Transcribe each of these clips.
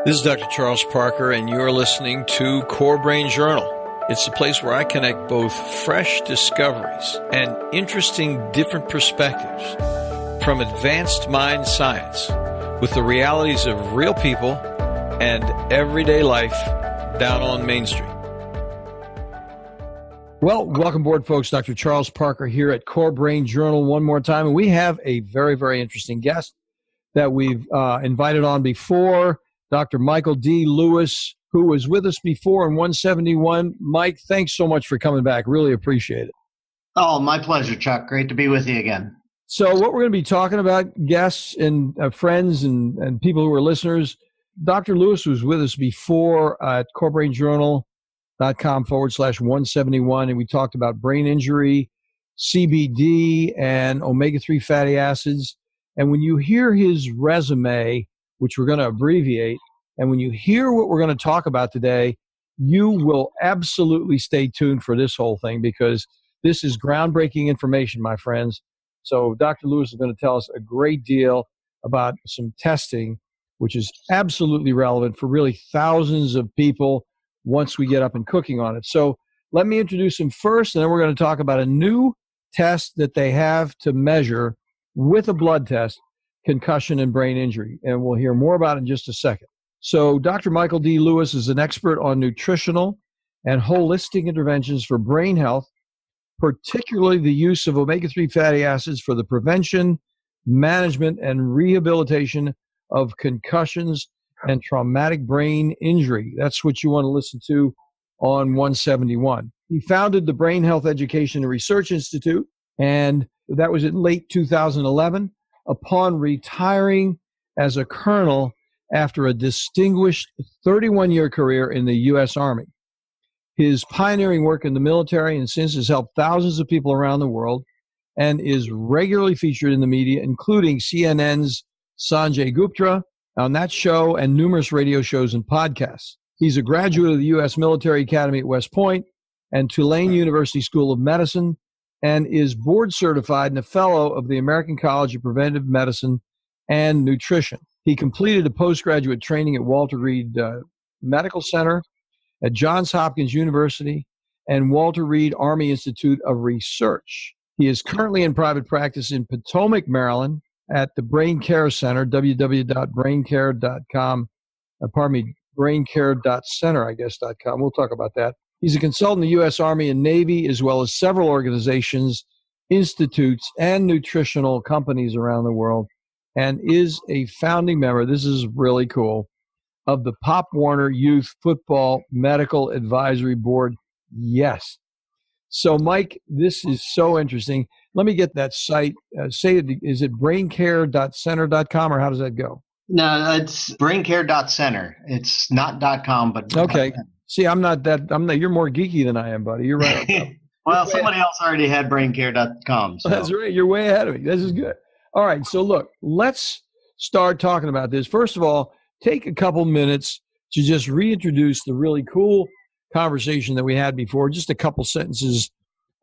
This is Dr. Charles Parker, and you're listening to Core Brain Journal. It's the place where I connect both fresh discoveries and interesting different perspectives from advanced mind science with the realities of real people and everyday life down on Main Street. Well, welcome aboard, folks. Dr. Charles Parker here at Core Brain Journal one more time. And we have a very, very interesting guest that we've invited on before, Dr. Michael D. Lewis, who was with us before in 171. Mike, thanks so much for coming back. Really appreciate it. Oh, my pleasure, Chuck. Great to be with you again. So what we're going to be talking about, guests and friends and people who are listeners, Dr. Lewis was with us before at corebrainjournal.com/171, and we talked about brain injury, CBD, and omega-3 fatty acids. And when you hear his resume, which we're going to abbreviate, and when you hear what we're going to talk about today, you will absolutely stay tuned for this whole thing because this is groundbreaking information, my friends. So Dr. Lewis is going to tell us a great deal about some testing, which is absolutely relevant for really thousands of people once we get up and cooking on it. So let me introduce him first, and then we're going to talk about a new test that they have to measure with a blood test, concussion and brain injury. And we'll hear more about it in just a second. So Dr. Michael D. Lewis is an expert on nutritional and holistic interventions for brain health, particularly the use of omega-3 fatty acids for the prevention, management, and rehabilitation of concussions and traumatic brain injury. That's what you want to listen to on 171. He founded the Brain Health Education and Research Institute, and that was in late 2011 upon retiring as a colonel after a distinguished 31-year career in the U.S. Army. His pioneering work in the military and since has helped thousands of people around the world and is regularly featured in the media, including CNN's Sanjay Gupta on that show and numerous radio shows and podcasts. He's a graduate of the U.S. Military Academy at West Point and Tulane University School of Medicine and is board certified and a fellow of the American College of Preventive Medicine and Nutrition. He completed a postgraduate training at Walter Reed Medical Center at Johns Hopkins University and Walter Reed Army Institute of Research. He is currently in private practice in Potomac, Maryland at the Brain Care Center, www.braincare.com, braincare.center, I guess.com. We'll talk about that. He's a consultant in the U.S. Army and Navy, as well as several organizations, institutes, and nutritional companies around the world, and is a founding member, this is really cool, of the Pop Warner Youth Football Medical Advisory Board. Yes. So, Mike, this is so interesting. Let me get that site. Say it. Is it braincare.center.com, or how does that go? No, it's braincare.center. It's not .com, but okay. See, you're more geeky than I am, buddy. You're right. Well, somebody else already had braincare.com. So. That's right. You're way ahead of me. This is good. All right. So look, let's start talking about this. First of all, take a couple minutes to just reintroduce the really cool conversation that we had before. Just a couple sentences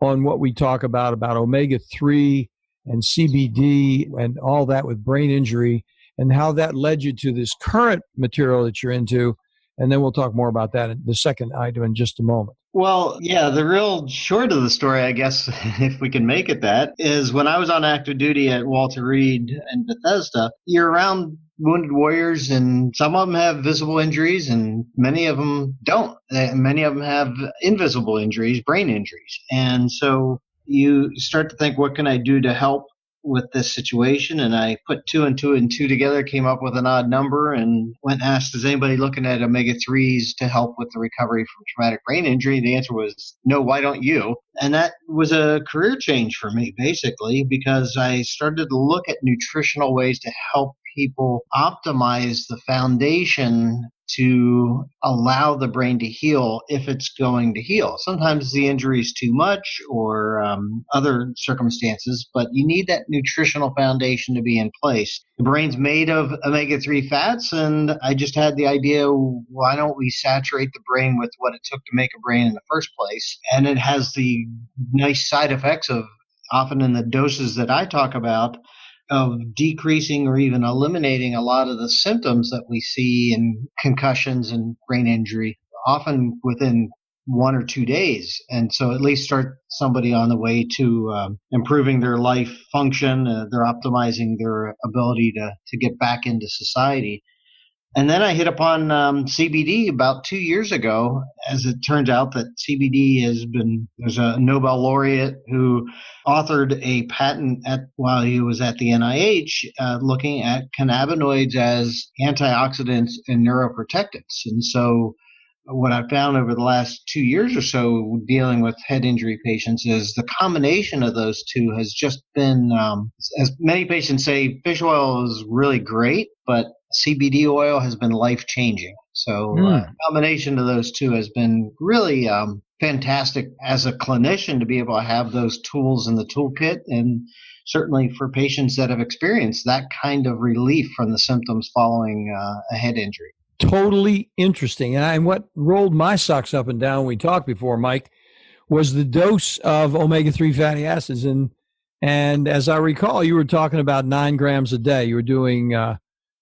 on what we talk about omega-3 and CBD and all that with brain injury and how that led you to this current material that you're into. And then we'll talk more about that in the second item in just a moment. Well, yeah, the real short of the story, I guess, if we can make it that, is when I was on active duty at Walter Reed and Bethesda, you're around wounded warriors, and some of them have visible injuries, and many of them don't. Many of them have invisible injuries, brain injuries. And so you start to think, what can I do to help with this situation? And I put two and two together, came up with an odd number, and went and asked, is anybody looking at omega-3s to help with the recovery from traumatic brain injury? The answer was, no, why don't you? And that was a career change for me, basically, because I started to look at nutritional ways to help people optimize the foundation to allow the brain to heal if it's going to heal. Sometimes the injury is too much or other circumstances, but you need that nutritional foundation to be in place. The brain's made of omega-3 fats, and I just had the idea, why don't we saturate the brain with what it took to make a brain in the first place? And it has the nice side effects of, often in the doses that I talk about, of decreasing or even eliminating a lot of the symptoms that we see in concussions and brain injury, often within 1 or 2 days. And so at least start somebody on the way to improving their life function. They're optimizing their ability to get back into society. And then I hit upon CBD about 2 years ago, as it turns out that CBD there's a Nobel laureate who authored a patent while he was at the NIH looking at cannabinoids as antioxidants and neuroprotectants. And so what I found over the last 2 years or so dealing with head injury patients is the combination of those two has just been, as many patients say, fish oil is really great, but CBD oil has been life-changing. So the combination of those two has been really fantastic as a clinician to be able to have those tools in the toolkit, and certainly for patients that have experienced that kind of relief from the symptoms following a head injury. Totally interesting. And what rolled my socks up and down when we talked before, Mike, was the dose of omega-3 fatty acids. And as I recall, you were talking about 9 grams a day. You were doing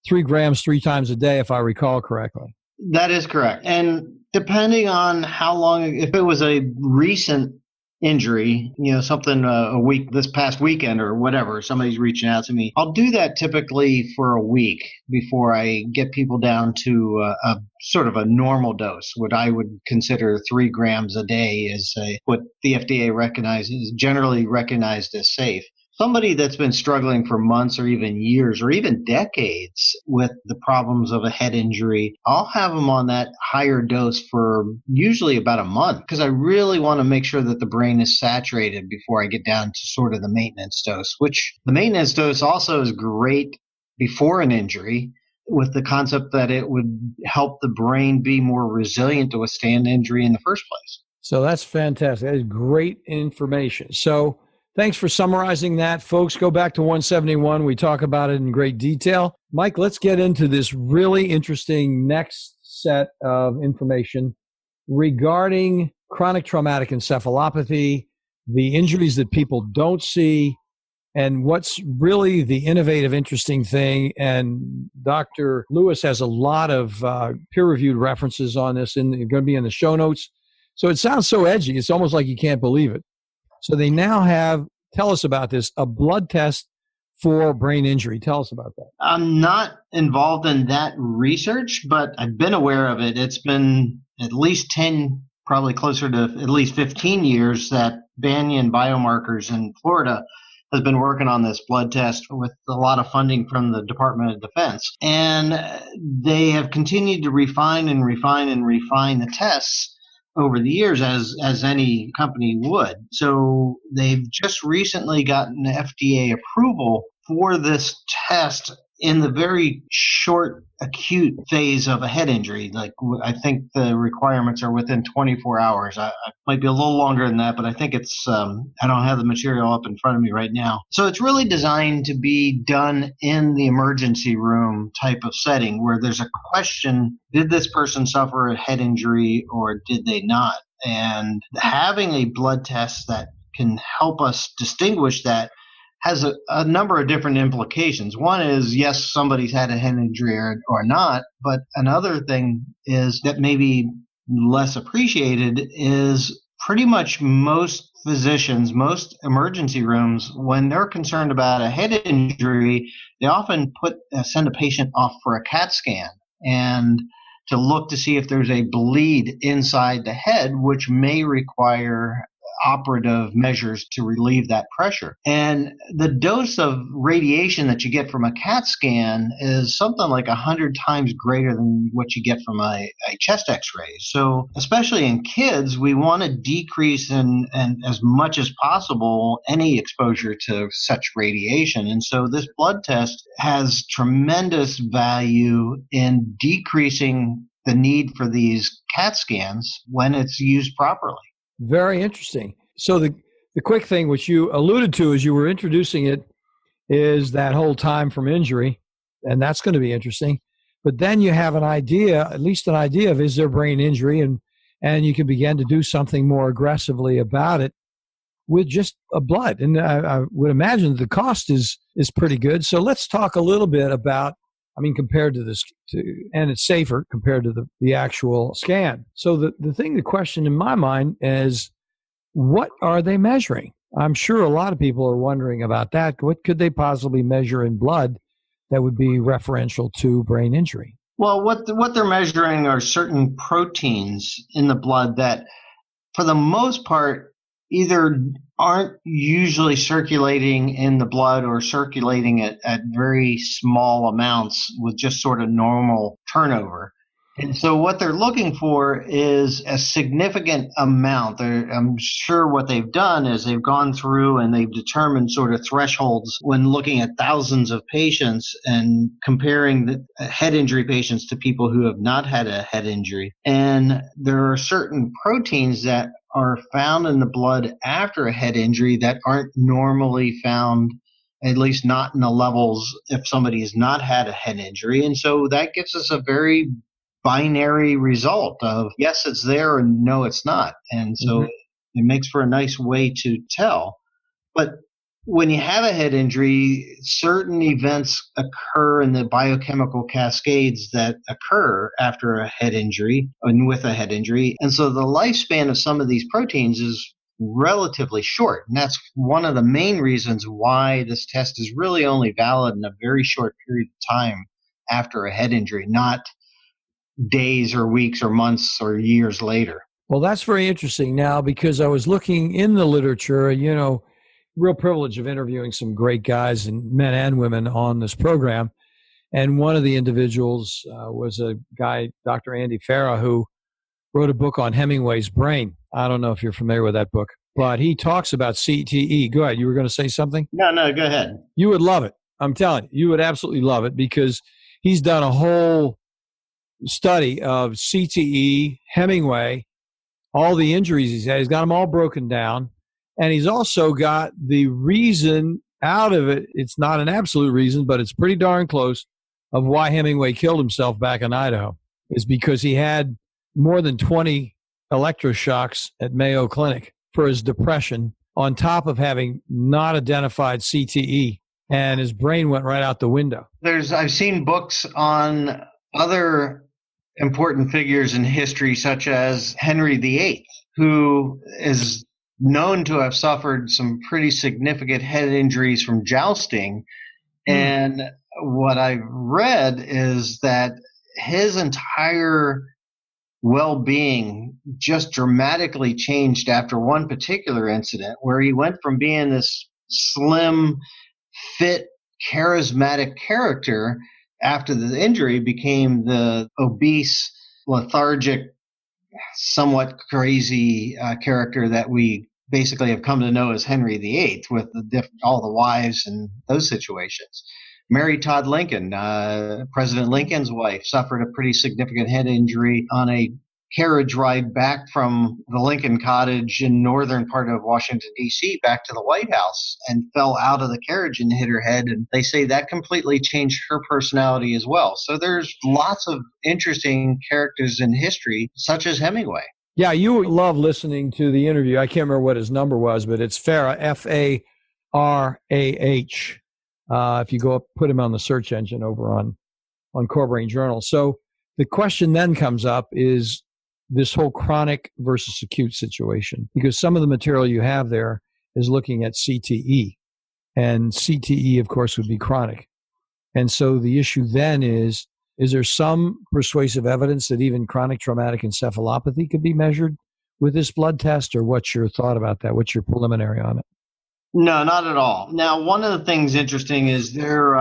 3 grams 3 times a day, if I recall correctly. That is correct. And depending on how long, if it was a recent injury, something a week, this past weekend or whatever, somebody's reaching out to me, I'll do that typically for a week before I get people down to a sort of a normal dose. What I would consider 3 grams a day is what the FDA recognizes, generally recognized as safe. Somebody that's been struggling for months or even years or even decades with the problems of a head injury, I'll have them on that higher dose for usually about a month, because I really want to make sure that the brain is saturated before I get down to sort of the maintenance dose, which the maintenance dose also is great before an injury, with the concept that it would help the brain be more resilient to withstand injury in the first place. So that's fantastic. That is great information. So thanks for summarizing that. Folks, go back to 171. We talk about it in great detail. Mike, let's get into this really interesting next set of information regarding chronic traumatic encephalopathy, the injuries that people don't see, and what's really the innovative, interesting thing. And Dr. Lewis has a lot of peer-reviewed references on this, and they're going to be in the show notes. So it sounds so edgy. It's almost like you can't believe it. So they now have, tell us about this, a blood test for brain injury. Tell us about that. I'm not involved in that research, but I've been aware of it. It's been at least 10, probably closer to at least 15 years that Banyan Biomarkers in Florida has been working on this blood test with a lot of funding from the Department of Defense. And they have continued to refine and refine and refine the tests over the years, as any company would. So they've just recently gotten FDA approval for this test in the very short acute phase of a head injury. Like, I think the requirements are within 24 hours. I might be a little longer than that, but I think it's, I don't have the material up in front of me right now. So it's really designed to be done in the emergency room type of setting where there's a question, did this person suffer a head injury or did they not? And having a blood test that can help us distinguish that has a number of different implications. One is, yes, somebody's had a head injury or not, but another thing is that maybe less appreciated is pretty much most physicians, most emergency rooms, when they're concerned about a head injury, they often send a patient off for a CAT scan and to look to see if there's a bleed inside the head, which may require operative measures to relieve that pressure. And the dose of radiation that you get from a CAT scan is something like 100 times greater than what you get from a chest x-ray. So especially in kids, we want to decrease and as much as possible any exposure to such radiation. And so this blood test has tremendous value in decreasing the need for these CAT scans when it's used properly. Very interesting. So the quick thing, which you alluded to as you were introducing it, is that whole time from injury, and that's going to be interesting. But then you have an idea, at least an idea of, is there brain injury, and you can begin to do something more aggressively about it. with just a blood. And I would imagine the cost is pretty good. So let's talk a little bit about, compared to this, and it's safer compared to the actual scan. So the question in my mind is, what are they measuring? I'm sure a lot of people are wondering about that. What could they possibly measure in blood that would be referential to brain injury? Well, what they're measuring are certain proteins in the blood that, for the most part, either aren't usually circulating in the blood or circulating at very small amounts with just sort of normal turnover. And so what they're looking for is a significant amount. I'm sure what they've done is they've gone through and they've determined sort of thresholds when looking at thousands of patients and comparing the head injury patients to people who have not had a head injury. And there are certain proteins that are found in the blood after a head injury that aren't normally found, at least not in the levels if somebody has not had a head injury. And so that gives us a very binary result of yes, it's there, and no, it's not. And so it makes for a nice way to tell. But when you have a head injury, certain events occur in the biochemical cascades that occur after a head injury and with a head injury. And so the lifespan of some of these proteins is relatively short. And that's one of the main reasons why this test is really only valid in a very short period of time after a head injury, not days or weeks or months or years later. Well, that's very interesting now, because I was looking in the literature, real privilege of interviewing some great guys, and men and women, on this program. And one of the individuals was a guy, Dr. Andy Farah, who wrote a book on Hemingway's brain. I don't know if you're familiar with that book, but he talks about CTE. Go ahead. You were going to say something? No, go ahead. You would love it. I'm telling you, you would absolutely love it, because he's done a whole study of CTE, Hemingway, all the injuries he's had. He's got them all broken down. And he's also got the reason out of it. It's not an absolute reason, but it's pretty darn close, of why Hemingway killed himself back in Idaho, is because he had more than 20 electroshocks at Mayo Clinic for his depression, on top of having not identified CTE, and his brain went right out the window. I've seen books on other important figures in history, such as Henry VIII, who is known to have suffered some pretty significant head injuries from jousting. And what I've read is that his entire well-being just dramatically changed after one particular incident, where he went from being this slim, fit, charismatic character after the injury became the obese, lethargic, somewhat crazy character that we basically have come to know as Henry VIII, with all the wives and those situations. Mary Todd Lincoln, President Lincoln's wife, suffered a pretty significant head injury on a carriage ride back from the Lincoln Cottage in northern part of Washington, D.C., back to the White House, and fell out of the carriage and hit her head. And they say that completely changed her personality as well. So there's lots of interesting characters in history, such as Hemingway. Yeah, you love listening to the interview. I can't remember what his number was, but it's Farah, F-A-R-A-H. If you go up, put him on the search engine over on Core Brain Journal. So the question then comes up is this whole chronic versus acute situation, because some of the material you have there is looking at CTE, and CTE, of course, would be chronic. And so the issue then is there some persuasive evidence that even chronic traumatic encephalopathy could be measured with this blood test, or what's your thought about that? What's your preliminary on it? No, not at all. Now, one of the things interesting is their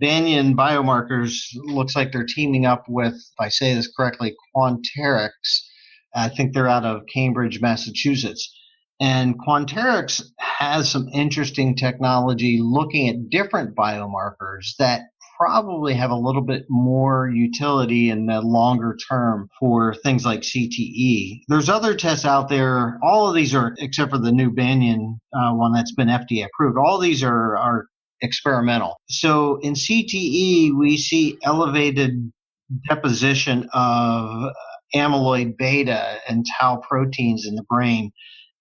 Banyan biomarkers looks like they're teaming up with, if I say this correctly, Quanterix. I think they're out of Cambridge, Massachusetts. And Quanterix has some interesting technology looking at different biomarkers that probably have a little bit more utility in the longer term for things like CTE. There's other tests out there. All of these are, except for the new Banyan one that's been FDA approved, all these are experimental. So in CTE, we see elevated deposition of amyloid beta and tau proteins in the brain.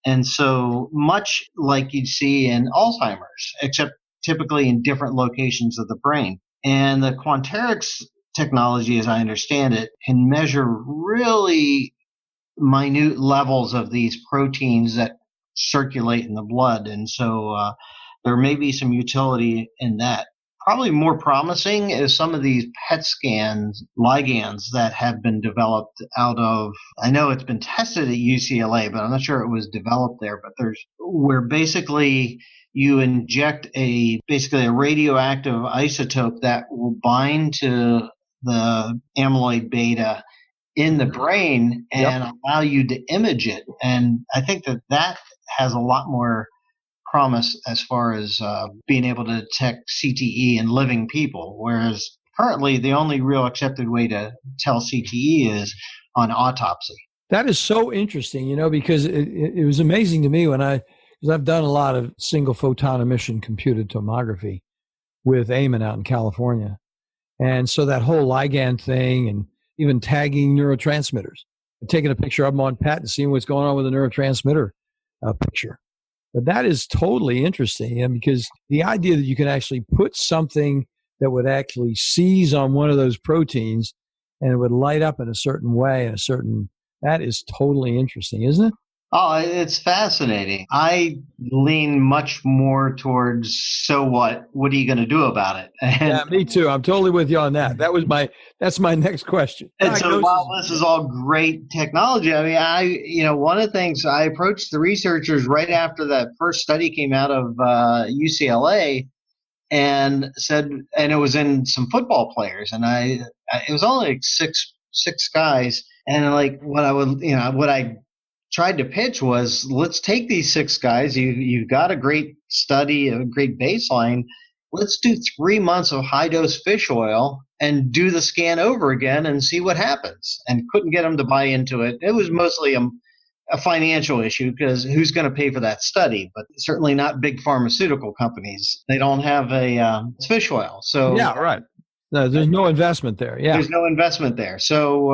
And so much like you'd see in Alzheimer's, except typically in different locations of the brain. And the Quanterix technology, as I understand it, can measure really minute levels of these proteins that circulate in the blood. And so there may be some utility in that. Probably more promising is some of these PET scans, ligands that have been developed out of, I know it's been tested at UCLA, but I'm not sure it was developed there, but where basically you inject basically a radioactive isotope that will bind to the amyloid beta in the brain and allow you to image it. And I think that has a lot more promise as far as being able to detect CTE in living people, whereas currently the only real accepted way to tell CTE is on autopsy. That is so interesting, because it was amazing to me because I've done a lot of single photon emission computed tomography with Eamon out in California. And so that whole ligand thing and even tagging neurotransmitters, taking a picture of them on PET and seeing what's going on with the neurotransmitter picture. But that is totally interesting, because the idea that you can actually put something that would actually seize on one of those proteins and it would light up in a certain way, that is totally interesting, isn't it? Oh, it's fascinating. I lean much more towards, so what? What are you going to do about it? Yeah, me too. I'm totally with you on that. That's my next question. And so while this is all great technology, I mean, one of the things I approached the researchers right after that first study came out of UCLA and said, and it was in some football players, and it was only like six guys, and like what I tried to pitch was, let's take these six guys. You've got a great study, a great baseline. Let's do 3 months of high dose fish oil and do the scan over again and see what happens. And couldn't get them to buy into it. It was mostly a financial issue, because who's going to pay for that study? But certainly not big pharmaceutical companies. They don't have a fish oil. So yeah, right. No, there's no investment there. Yeah, there's no investment there. So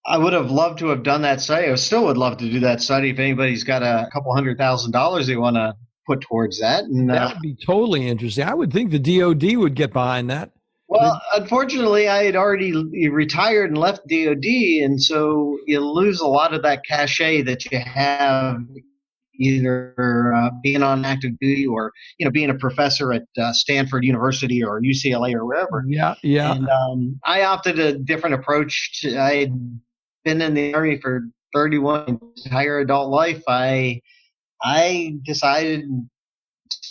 I would have loved to have done that study. I still would love to do that study if anybody's got a couple $100,000 they want to put towards that. And that would be totally interesting. I would think the DOD would get behind that. Well, unfortunately, I had already retired and left DOD, and so you lose a lot of that cachet that you have either being on active duty or being a professor at Stanford University or UCLA or wherever. Yeah. And I opted a different approach. I had been in the Army for 31 entire adult life. I decided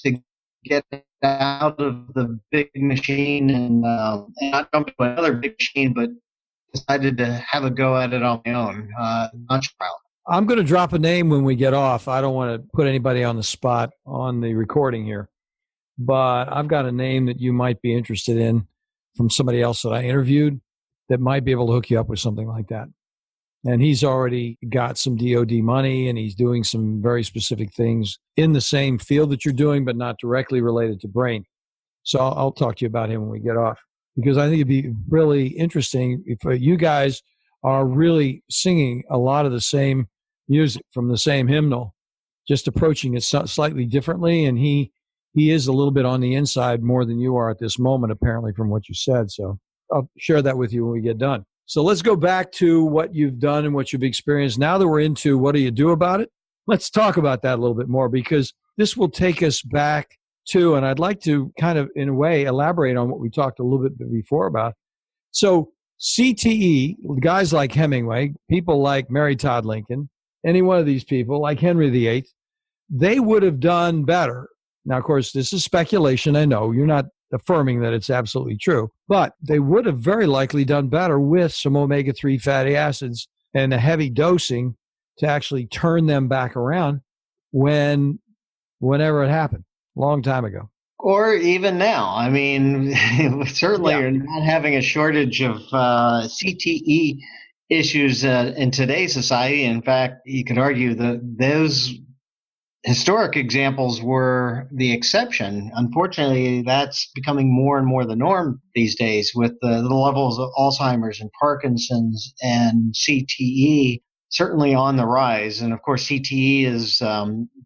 to get out of the big machine and not jump to another big machine, but decided to have a go at it on my own. I'm going to drop a name when we get off. I don't want to put anybody on the spot on the recording here, but I've got a name that you might be interested in from somebody else that I interviewed that might be able to hook you up with something like that. And he's already got some DOD money, and he's doing some very specific things in the same field that you're doing, but not directly related to brain. So I'll talk to you about him when we get off, because I think it'd be really interesting if you guys are really singing a lot of the same music from the same hymnal, just approaching it slightly differently. And he is a little bit on the inside more than you are at this moment, apparently, from what you said. So I'll share that with you when we get done. So let's go back to what you've done and what you've experienced. Now that we're into what do you do about it, let's talk about that a little bit more, because this will take us back to, and I'd like to kind of, in a way, elaborate on what we talked a little bit before about. So CTE, guys like Hemingway, people like Mary Todd Lincoln, any one of these people, like Henry VIII, they would have done better. Now, of course, this is speculation. I know you're not affirming that it's absolutely true, but they would have very likely done better with some omega-3 fatty acids and a heavy dosing to actually turn them back around whenever it happened, a long time ago. Or even now. I mean, certainly you're not having a shortage of CTE issues in today's society. In fact, you could argue that those historic examples were the exception. Unfortunately, that's becoming more and more the norm these days with the levels of Alzheimer's and Parkinson's and CTE certainly on the rise. And of course, CTE is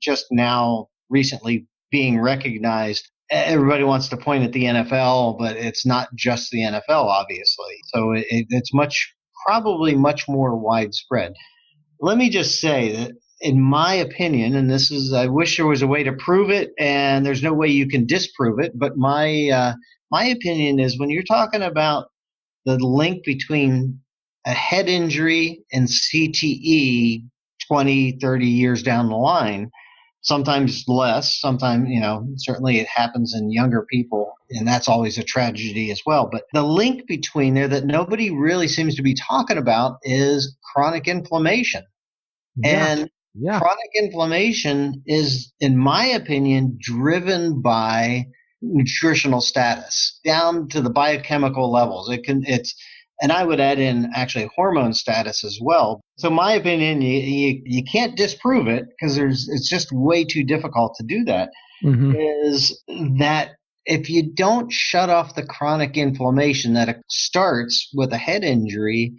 just now recently being recognized. Everybody wants to point at the NFL, but it's not just the NFL, obviously. So it's probably much more widespread. Let me just say that, in my opinion, and I wish there was a way to prove it, and there's no way you can disprove it, but my opinion is, when you're talking about the link between a head injury and CTE 20, 30 years down the line, sometimes less, sometimes, certainly it happens in younger people, and that's always a tragedy as well. But the link between there that nobody really seems to be talking about is chronic inflammation. And chronic inflammation is, in my opinion, driven by nutritional status down to the biochemical levels. And I would add in actually hormone status as well. So my opinion, you can't disprove it, because it's just way too difficult to do that, is that if you don't shut off the chronic inflammation that starts with a head injury,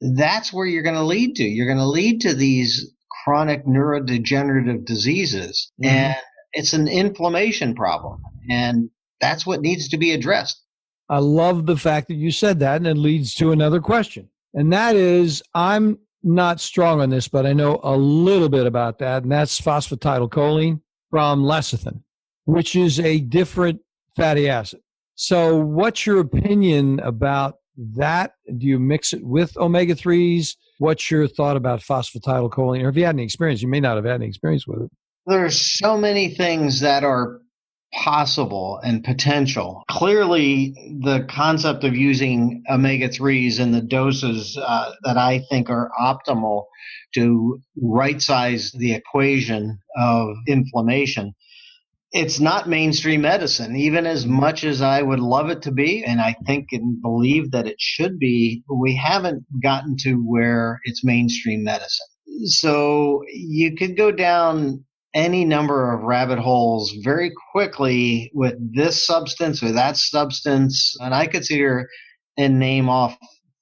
that's where you're going to lead to. You're going to lead to these chronic neurodegenerative diseases. And it's an inflammation problem. And that's what needs to be addressed. I love the fact that you said that, and it leads to another question. And that is, I'm not strong on this, but I know a little bit about that, and that's phosphatidylcholine from lecithin, which is a different fatty acid. So what's your opinion about that? Do you mix it with omega-3s? What's your thought about phosphatidylcholine? Or have you had any experience? You may not have had any experience with it. There's so many things that are possible and potential. Clearly, the concept of using omega-3s in the doses that I think are optimal to right-size the equation of inflammation, it's not mainstream medicine, even as much as I would love it to be, and I think and believe that it should be. We haven't gotten to where it's mainstream medicine. So you could go down any number of rabbit holes very quickly with this substance or that substance, and I could sit here and name off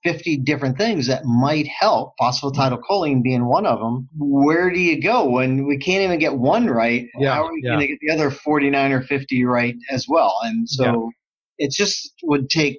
50 different things that might help, phosphatidylcholine being one of them. Where do you go when we can't even get one right? How are we going to get the other 49 or 50 right as well? And so it just would take,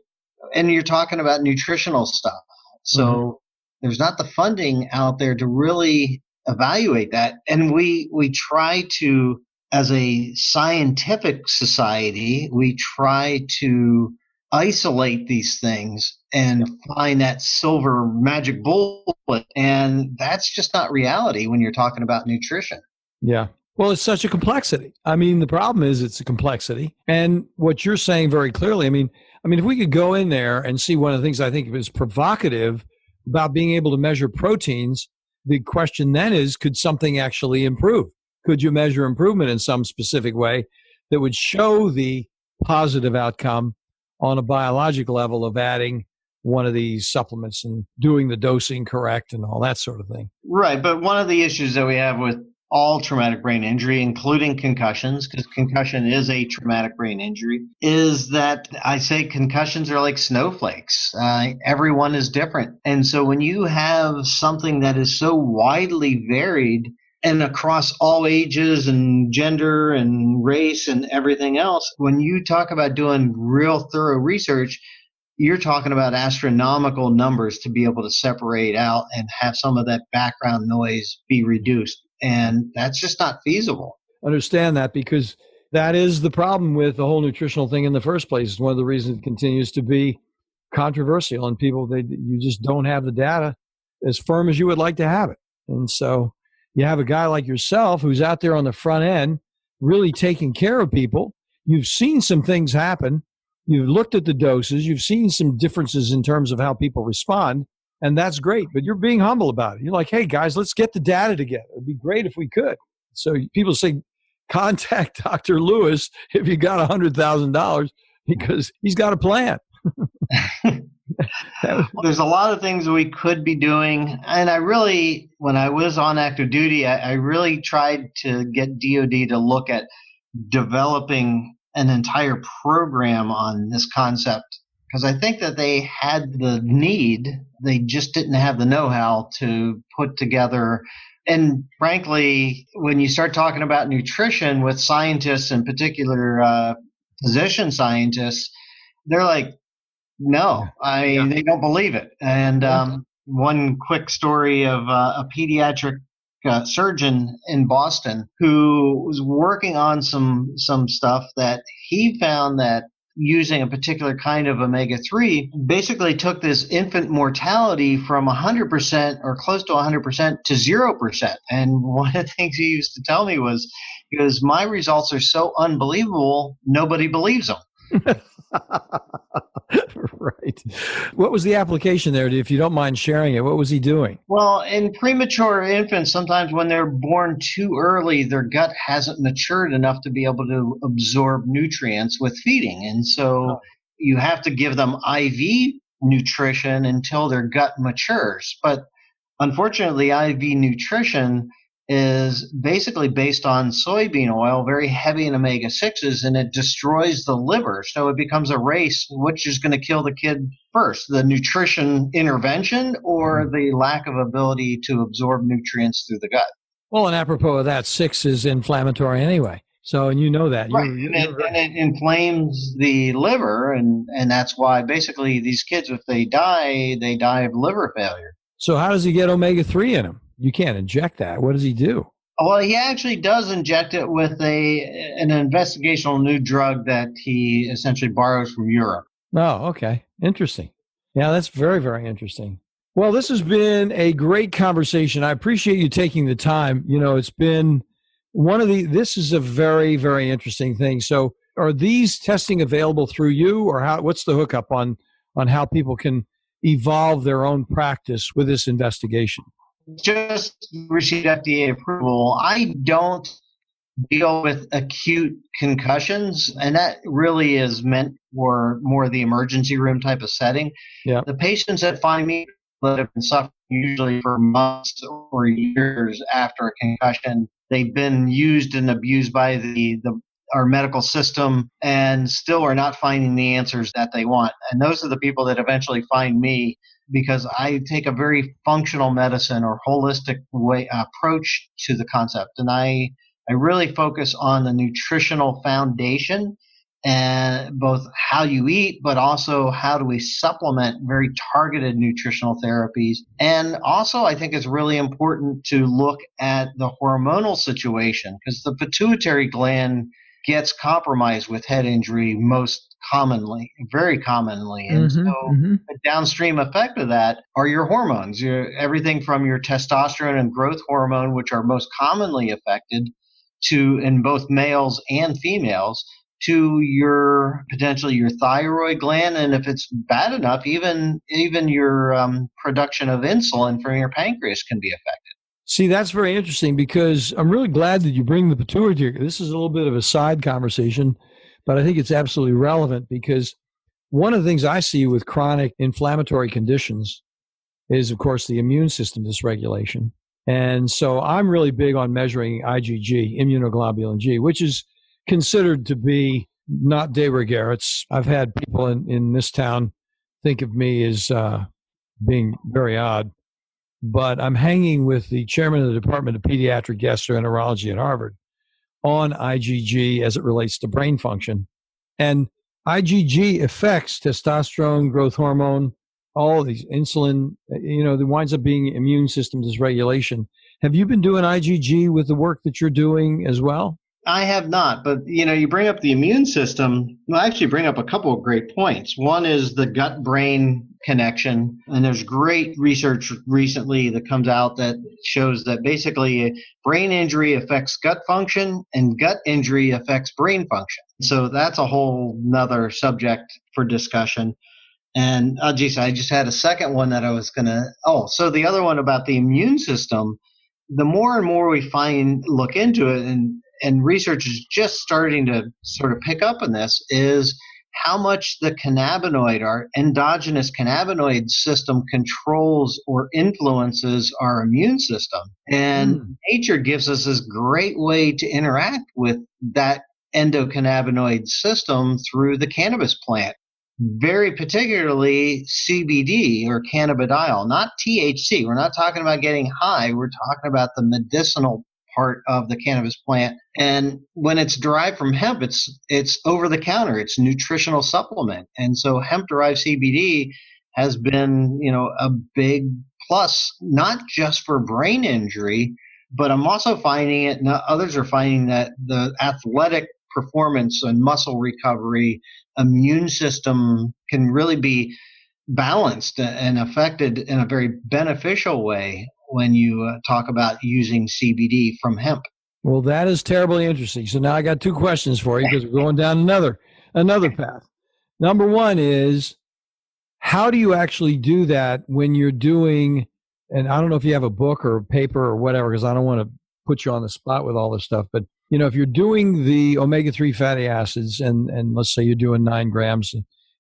and you're talking about nutritional stuff. So there's not the funding out there to really evaluate that. And we try to, as a scientific society, we try to isolate these things and find that silver magic bullet. And that's just not reality when you're talking about nutrition. Yeah. Well, it's such a complexity. I mean, the problem is it's a complexity. And what you're saying very clearly, I mean, if we could go in there and see, one of the things I think is provocative about being able to measure proteins, the question then is, could something actually improve? Could you measure improvement in some specific way that would show the positive outcome on a biological level of adding one of these supplements and doing the dosing correct and all that sort of thing? Right. But one of the issues that we have with all traumatic brain injury, including concussions, because concussion is a traumatic brain injury, is that I say concussions are like snowflakes. Everyone is different. And so when you have something that is so widely varied and across all ages and gender and race and everything else, when you talk about doing real thorough research, you're talking about astronomical numbers to be able to separate out and have some of that background noise be reduced. And that's just not feasible. Understand that, because that is the problem with the whole nutritional thing in the first place. It's one of the reasons it continues to be controversial, and you just don't have the data as firm as you would like to have it. And so you have a guy like yourself who's out there on the front end really taking care of people. You've seen some things happen. You've looked at the doses. You've seen some differences in terms of how people respond. And that's great, but you're being humble about it. You're like, hey, guys, let's get the data together. It'd be great if we could. So people say, contact Dr. Lewis if you got $100,000, because he's got a plan. There's a lot of things we could be doing. And I really, when I was on active duty, I really tried to get DOD to look at developing an entire program on this concept because I think that they had the need. They just didn't have the know-how to put together. And frankly, when you start talking about nutrition with scientists, in particular physician scientists, they're like, no, they don't believe it. And one quick story of a pediatric surgeon in Boston who was working on some stuff that he found that using a particular kind of omega-3 basically took this infant mortality from 100% or close to 100% to 0%. And one of the things he used to tell me was, he goes, my results are so unbelievable, nobody believes them. Right. What was the application there? If you don't mind sharing it, what was he doing? Well, in premature infants, sometimes when they're born too early, their gut hasn't matured enough to be able to absorb nutrients with feeding. And so you have to give them IV nutrition until their gut matures. But unfortunately, IV nutrition is basically based on soybean oil, very heavy in omega-6s, and it destroys the liver. So it becomes a race, which is going to kill the kid first, the nutrition intervention or the lack of ability to absorb nutrients through the gut. Well, and apropos of that, 6 is inflammatory anyway. So, and you know that. Right. And it inflames the liver, and that's why basically these kids, if they die of liver failure. So how does he get omega-3 in him? You can't inject that. What does he do? Well, he actually does inject it with an investigational new drug that he essentially borrows from Europe. Oh, okay. Interesting. Yeah, that's very, very interesting. Well, this has been a great conversation. I appreciate you taking the time. You know, it's been this is a very, very interesting thing. So are these testing available through you, or what's the hookup on how people can evolve their own practice with this investigation? Just received FDA approval. I don't deal with acute concussions, and that really is meant for more the emergency room type of setting. Yeah. The patients that find me that have been suffering usually for months or years after a concussion, they've been used and abused by our medical system and still are not finding the answers that they want. And those are the people that eventually find me, because I take a very functional medicine or holistic approach to the concept. And I really focus on the nutritional foundation and both how you eat, but also how do we supplement very targeted nutritional therapies. And also I think it's really important to look at the hormonal situation, because the pituitary gland gets compromised with head injury very commonly. And the downstream effect of that are your hormones, everything from your testosterone and growth hormone, which are most commonly affected in both males and females, to potentially your thyroid gland. And if it's bad enough, even your production of insulin from your pancreas can be affected. See, that's very interesting, because I'm really glad that you bring the pituitary. This is a little bit of a side conversation, but I think it's absolutely relevant, because one of the things I see with chronic inflammatory conditions is, of course, the immune system dysregulation. And so I'm really big on measuring IgG, immunoglobulin G, which is considered to be not de rigueur. I've had people in this town think of me as being very odd. But I'm hanging with the chairman of the Department of Pediatric Gastroenterology at Harvard on IgG as it relates to brain function. And IgG affects testosterone, growth hormone, all of these, insulin, that winds up being immune system dysregulation. Have you been doing IgG with the work that you're doing as well? I have not, but you bring up the immune system. Well, I actually bring up a couple of great points. One is the gut-brain connection, and there's great research recently that comes out that shows that basically brain injury affects gut function and gut injury affects brain function. So that's a whole nother subject for discussion. And I just had a second one that I was so the other one about the immune system, the more and more we look into it, and research is just starting to sort of pick up on this, is how much the cannabinoid, our endogenous cannabinoid system, controls or influences our immune system. And nature gives us this great way to interact with that endocannabinoid system through the cannabis plant. very particularly CBD or cannabidiol, not THC. We're not talking about getting high. We're talking about the medicinal part of the cannabis plant. And when it's derived from hemp, it's over the counter. It's a nutritional supplement. And so hemp derived CBD has been, a big plus, not just for brain injury, but I'm also finding it, and others are finding that the athletic performance and muscle recovery, immune system can really be balanced and affected in a very beneficial way when you talk about using CBD from hemp. Well, that is terribly interesting. So now I got two questions for you because we're going down another path. Number one is, how do you actually do that when you're doing, and I don't know if you have a book or a paper or whatever, because I don't want to put you on the spot with all this stuff, but if you're doing the omega-3 fatty acids and let's say you're doing 9 grams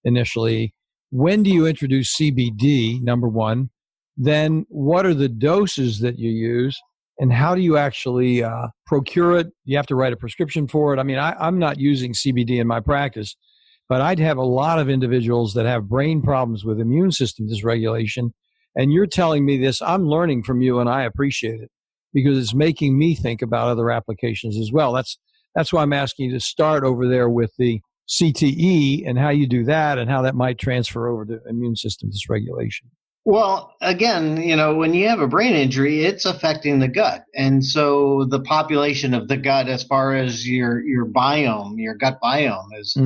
initially, when do you introduce CBD, number one? Then what are the doses that you use? And how do you actually procure it? You have to write a prescription for it. I mean, I'm not using CBD in my practice, but I'd have a lot of individuals that have brain problems with immune system dysregulation. And you're telling me this, I'm learning from you, and I appreciate it because it's making me think about other applications as well. That's why I'm asking you to start over there with the CTE and how you do that and how that might transfer over to immune system dysregulation. Well, again, when you have a brain injury, it's affecting the gut. And so the population of the gut, as far as your biome, your gut biome, is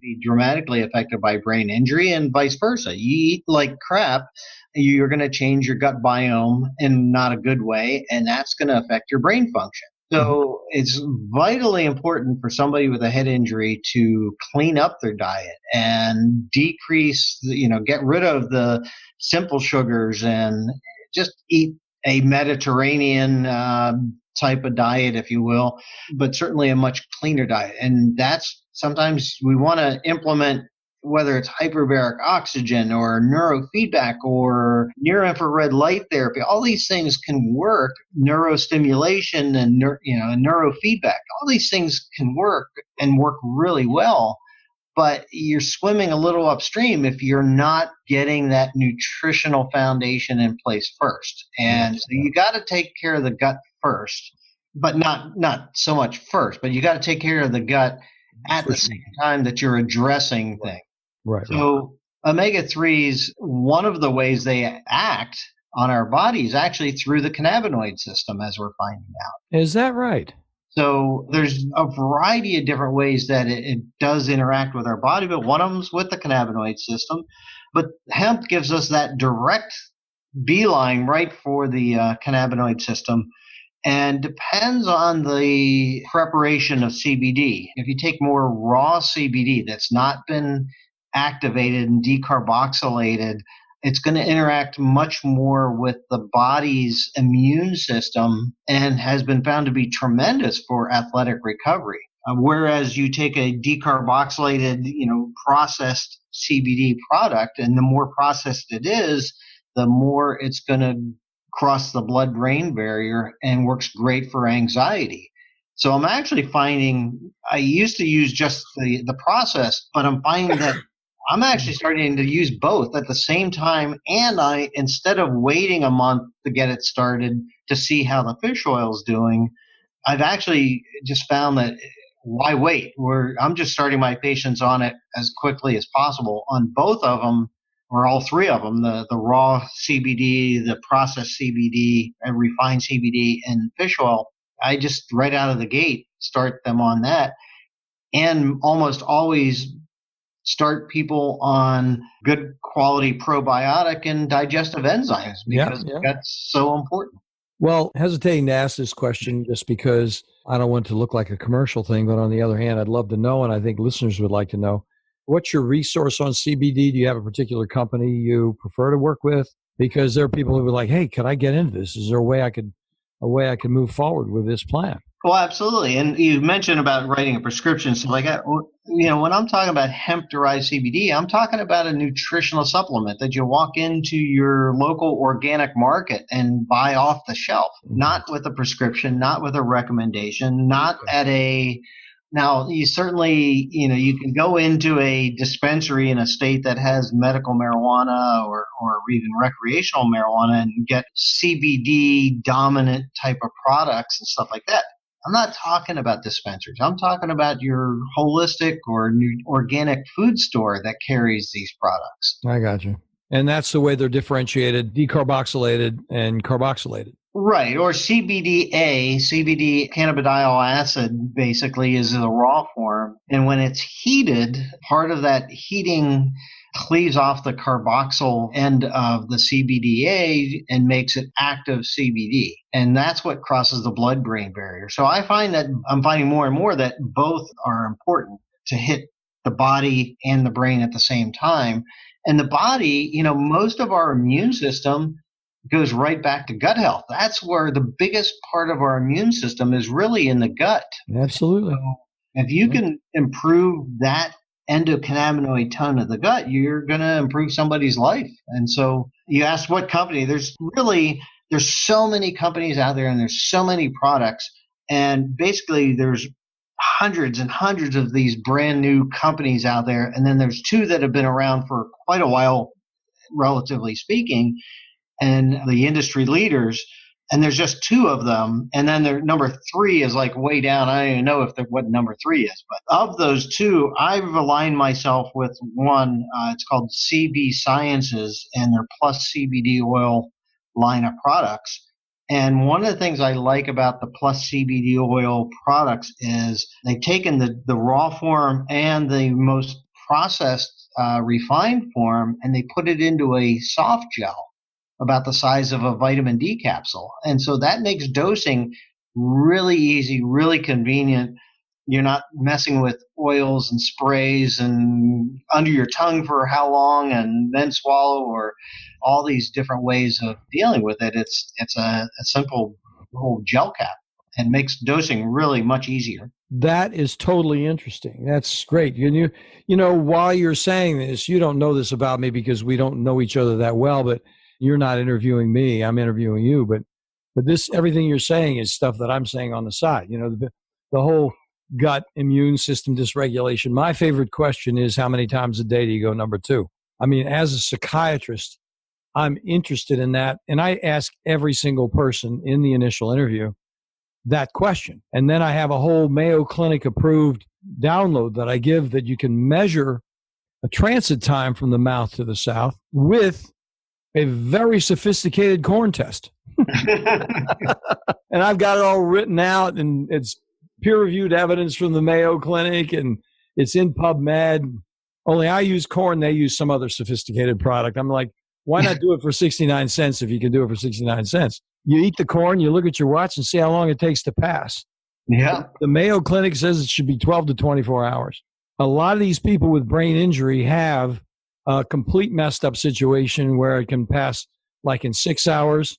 be dramatically affected by brain injury and vice versa. You eat like crap, you're going to change your gut biome in not a good way, and that's going to affect your brain function. So it's vitally important for somebody with a head injury to clean up their diet and decrease, get rid of the simple sugars and just eat a Mediterranean type of diet, if you will, but certainly a much cleaner diet. And that's sometimes we want to implement, whether it's hyperbaric oxygen or neurofeedback or near-infrared light therapy. All these things can work, neurostimulation and neurofeedback. All these things can work and work really well, but you're swimming a little upstream if you're not getting that nutritional foundation in place first. And so you got to take care of the gut first, but not so much first, but you got to take care of the gut at the same time that you're addressing things. Right. So omega-3s, one of the ways they act on our bodies actually through the cannabinoid system, as we're finding out. Is that right? So there's a variety of different ways that it does interact with our body, but one of them is with the cannabinoid system. But hemp gives us that direct beeline right for the cannabinoid system, and depends on the preparation of CBD. If you take more raw CBD that's not been activated and decarboxylated, it's going to interact much more with the body's immune system and has been found to be tremendous for athletic recovery. Whereas you take a decarboxylated, processed CBD product, and the more processed it is, the more it's going to cross the blood-brain barrier and works great for anxiety. So I'm actually finding, I used to use just the process, but I'm finding that I'm actually starting to use both at the same time. And instead of waiting a month to get it started to see how the fish oil is doing, I've actually just found that why wait? I'm just starting my patients on it as quickly as possible on both of them, or all three of them, the raw CBD, the processed CBD, and refined CBD, and fish oil. I just right out of the gate start them on that, and almost always start people on good quality probiotic and digestive enzymes because that's so important. Well, hesitating to ask this question just because I don't want it to look like a commercial thing, but on the other hand, I'd love to know, and I think listeners would like to know, what's your resource on CBD? Do you have a particular company you prefer to work with? Because there are people who are like, hey, can I get into this? Is there a way I could move forward with this plan? Well, absolutely. And you mentioned about writing a prescription. So when I'm talking about hemp-derived CBD, I'm talking about a nutritional supplement that you walk into your local organic market and buy off the shelf, not with a prescription, not with a recommendation, not at a Now, you certainly, you can go into a dispensary in a state that has medical marijuana or even recreational marijuana and get CBD dominant type of products and stuff like that. I'm not talking about dispensaries. I'm talking about your holistic or organic food store that carries these products. I got you. And that's the way they're differentiated, decarboxylated and carboxylated. Right, or CBDA, CBD cannabidiol acid, basically is the raw form. And when it's heated, part of that heating cleaves off the carboxyl end of the CBDA and makes it active CBD. And that's what crosses the blood-brain barrier. So I'm finding more and more that both are important to hit the body and the brain at the same time. And the body, most of our immune system goes right back to gut health. That's where the biggest part of our immune system is really in the gut. Absolutely. So if you can improve that endocannabinoid tone of the gut, you're going to improve somebody's life. And so you asked what company. There's so many companies out there and there's so many products. And basically there's hundreds and hundreds of these brand new companies out there. And then there's two that have been around for quite a while, relatively speaking, and the industry leaders, and there's just two of them. And then their number three is like way down. I don't even know what number three is, but of those two, I've aligned myself with one. It's called CB Sciences and their Plus CBD oil line of products. And one of the things I like about the Plus CBD oil products is they've taken the raw form and the most processed refined form, and they put it into a soft gel about the size of a vitamin D capsule. And so that makes dosing really easy, really convenient. You're not messing with oils and sprays and under your tongue for how long and then swallow, or all these different ways of dealing with it. It's a simple little gel cap and makes dosing really much easier. That is totally interesting. That's great. While you're saying this, you don't know this about me because we don't know each other that well, but you're not interviewing me, I'm interviewing you, but this, everything you're saying is stuff that I'm saying on the side. The whole gut immune system dysregulation. My favorite question is, how many times a day do you go number two? I mean, as a psychiatrist, I'm interested in that. And I ask every single person in the initial interview that question. And then I have a whole Mayo Clinic approved download that I give that you can measure a transit time from the mouth to the south with a very sophisticated corn test. And I've got it all written out, and it's peer-reviewed evidence from the Mayo Clinic, and it's in PubMed. Only I use corn, they use some other sophisticated product. I'm like, why not do it for 69 cents if you can do it for 69 cents? You eat the corn, you look at your watch and see how long it takes to pass. Yeah. The Mayo Clinic says it should be 12 to 24 hours. A lot of these people with brain injury have a complete messed up situation where it can pass like in 6 hours,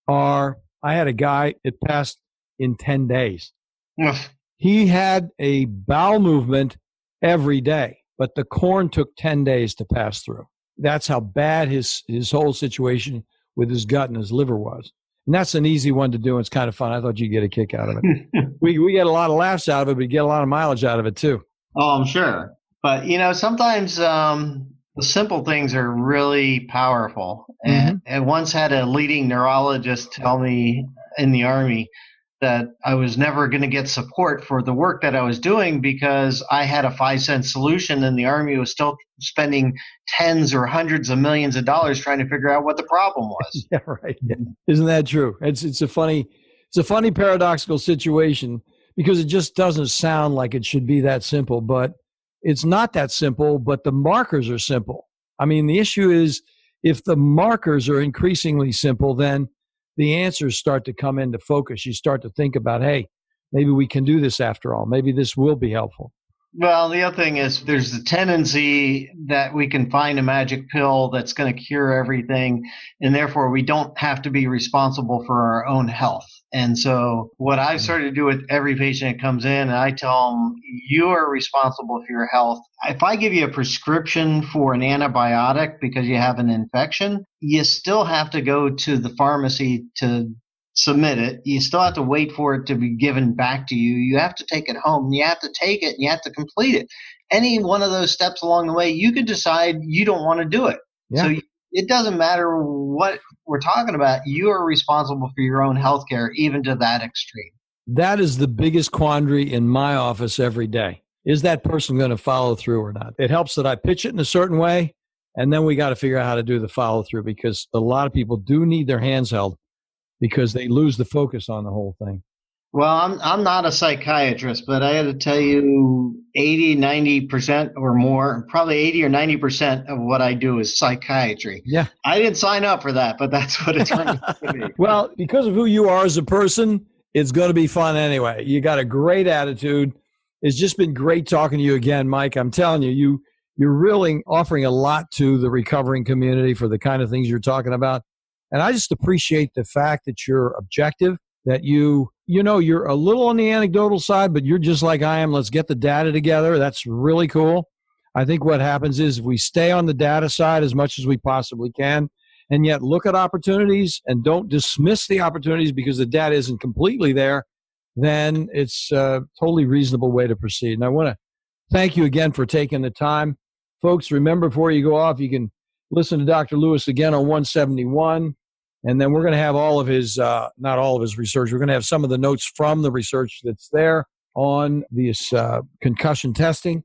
or I had a guy, it passed in 10 days. He had a bowel movement every day, but the corn took 10 days to pass through. That's how bad his whole situation with his gut and his liver was. And that's an easy one to do. And it's kind of fun. I thought you'd get a kick out of it. we get a lot of laughs out of it, but we get a lot of mileage out of it too. Oh, I'm sure. But, sometimes the simple things are really powerful. And I once had a leading neurologist tell me in the Army that I was never going to get support for the work that I was doing because I had a 5-cent solution, and the Army was still spending tens or hundreds of millions of dollars trying to figure out what the problem was. Yeah, right. Yeah. Isn't that true? It's a funny paradoxical situation because it just doesn't sound like it should be that simple, but it's not that simple, but the markers are simple. I mean, the issue is if the markers are increasingly simple, then the answers start to come into focus. You start to think about, hey, maybe we can do this after all. Maybe this will be helpful. Well, the other thing is there's the tendency that we can find a magic pill that's going to cure everything, and therefore we don't have to be responsible for our own health. And so what I've started to do with every patient that comes in, I tell them, you are responsible for your health. If I give you a prescription for an antibiotic because you have an infection, you still have to go to the pharmacy to submit it. You still have to wait for it to be given back to you. You have to take it home. And you have to take it and you have to complete it. Any one of those steps along the way, you could decide you don't want to do it. Yeah. So it doesn't matter what we're talking about. You are responsible for your own healthcare, even to that extreme. That is the biggest quandary in my office every day. Is that person going to follow through or not? It helps that I pitch it in a certain way, and then we got to figure out how to do the follow through, because a lot of people do need their hands held because they lose the focus on the whole thing. Well, I'm not a psychiatrist, but I got to tell you 80, 90% or more, probably 80 or 90% of what I do is psychiatry. Yeah. I didn't sign up for that, but that's what it turned out to be. Well, because of who you are as a person, it's going to be fun anyway. You got a great attitude. It's just been great talking to you again, Mike. I'm telling you, you're really offering a lot to the recovering community for the kind of things you're talking about. And I just appreciate the fact that you're objective, that you're a little on the anecdotal side, but you're just like I am. Let's get the data together. That's really cool. I think what happens is if we stay on the data side as much as we possibly can, and yet look at opportunities and don't dismiss the opportunities because the data isn't completely there, then it's a totally reasonable way to proceed. And I want to thank you again for taking the time. Folks, remember, before you go off, you can listen to Dr. Lewis again on 171. And then we're going to have all of his, not all of his research, we're going to have some of the notes from the research that's there on this concussion testing.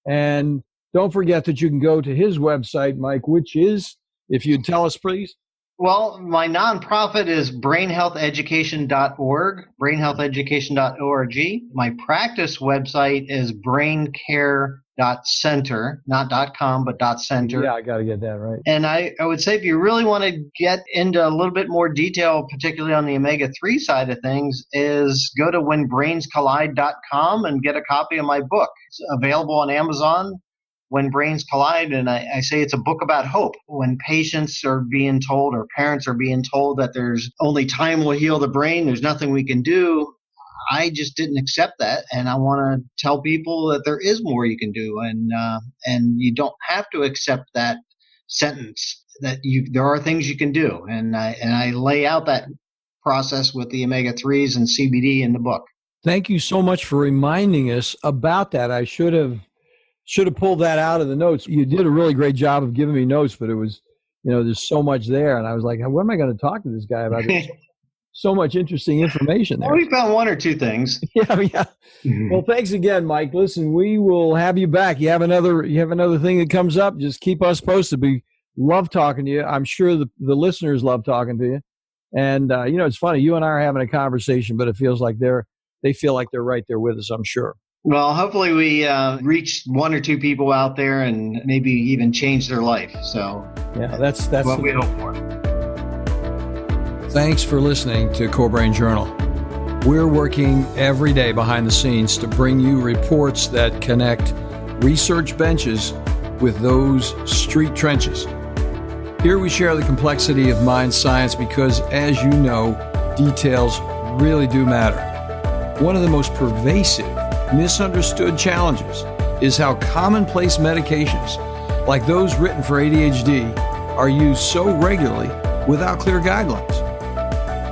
And don't forget that you can go to his website, Mike, which is, if you'd tell us, please. Well, my nonprofit is brainhealtheducation.org, brainhealtheducation.org. My practice website is braincare.center, not .com, but .center. Yeah, I got to get that right. And I would say if you really want to get into a little bit more detail, particularly on the omega-3 side of things, is go to whenbrainscollide.com and get a copy of my book. It's available on Amazon. When Brains Collide, and I say it's a book about hope. When patients are being told, or parents are being told, that there's only time will heal the brain, there's nothing we can do, I just didn't accept that, and I want to tell people that there is more you can do, and you don't have to accept that sentence, that there are things you can do, and I lay out that process with the omega-3s and CBD in the book. Thank you so much for reminding us about that. I should have pulled that out of the notes. You did a really great job of giving me notes, but it was, there's so much there. And I was like, what am I going to talk to this guy about? There's so much interesting information there. Well, we found one or two things. Yeah. Mm-hmm. Well, thanks again, Mike. Listen, we will have you back. You have another thing that comes up. Just keep us posted. We love talking to you. I'm sure the listeners love talking to you. And, it's funny. You and I are having a conversation, but it feels like they feel like they're right there with us, I'm sure. Well, hopefully we reach one or two people out there and maybe even change their life. So yeah, that's what we hope for. Thanks for listening to Core Brain Journal. We're working every day behind the scenes to bring you reports that connect research benches with those street trenches. Here we share the complexity of mind science because, as you know, details really do matter. One of the most pervasive misunderstood challenges is how commonplace medications, like those written for ADHD, are used so regularly without clear guidelines.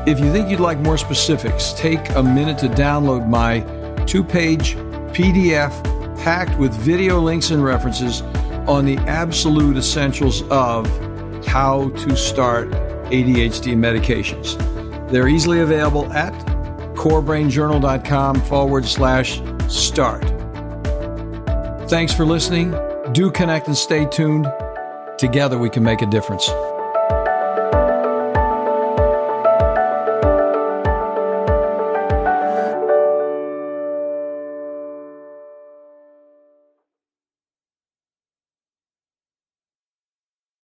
If you think you'd like more specifics, take a minute to download my 2-page PDF packed with video links and references on the absolute essentials of how to start ADHD medications. They're easily available at corebrainjournal.com/start. Thanks for listening. Do connect and stay tuned. Together we can make a difference.